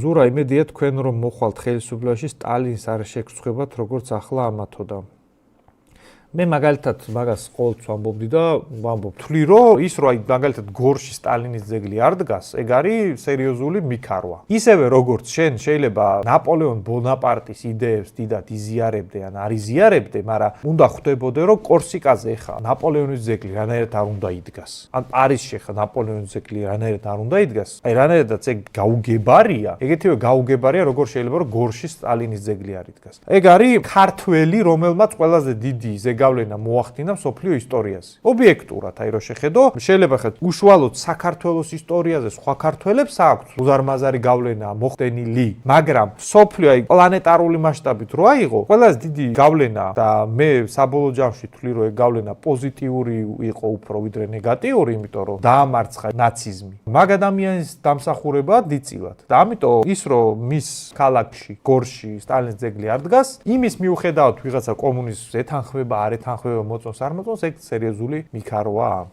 ზურა, იმედია თქვენ რომ მოხვალთ ხელისუფლებაში სტალინს არ შეგსხვებათ, როგორც ახლა ამათოდა. მე მაგალითად მაგას ყოველთვის ვამბობდი და ვამბობ, თვლი რომ ის რომ მაგალითად გორში სტალინის ძეგლი არ დგას, ეგ არის სერიოზული მიქარვა. ისევე როგორც შენ შეიძლება ნაპოლეონ ბონაპარტის იდეებს დიდად იზიარებდე ან არ იზიარებდე, მაგრამ უნდა ხვდებოდე რომ კორსიკაზე ხა ნაპოლეონის ძეგლი რანაირად არ უნდა იდგას. ან პარიზში ხა ნაპოლეონის ძეგლი რანაირად არ უნდა იდგას. აი რანაირადაც ეგ გაუგებარია. ეგეთივე გაუგებარია როგორ შეიძლება რომ გორში სტალინის ძეგლი არ იდგას. ეგ არის ქართველი, რომელმაც ყველაზე დიდი გავლენა მოახდინა მსოფლიო ისტორიაზე. ობიექტურად, აი რო შეხედო, შეიძლება ხეთ უშუალოდ საქართველოს ისტორიაზე სხვა ქართველებს აქვს უზარმაზარი გავლენა მოხდენილი, მაგრამ მსოფლიო აი პლანეტარული მასშტაბით რო აიღო, ყველაზე დიდი გავლენა და მე საბოლოო ჯამში ვთვლი რომ ეგ გავლენა პოზიტიური იყო უფრო ვიდრე ნეგატიური, იმიტომ რომ დაამარცხა ნაციზმი. მაგ ადამიანის დამსახურება დიდწილად. და ამიტომ ის რომ მის ქალაქში, გორში სტალინის ძეგლი არ დგას, იმის მიუხედავად ვიღაცა კომუნიზმს ეთანხმება არ ეთანხმება მოწონს არ მოწონს, ეგ სერიოზული მიქარვაა.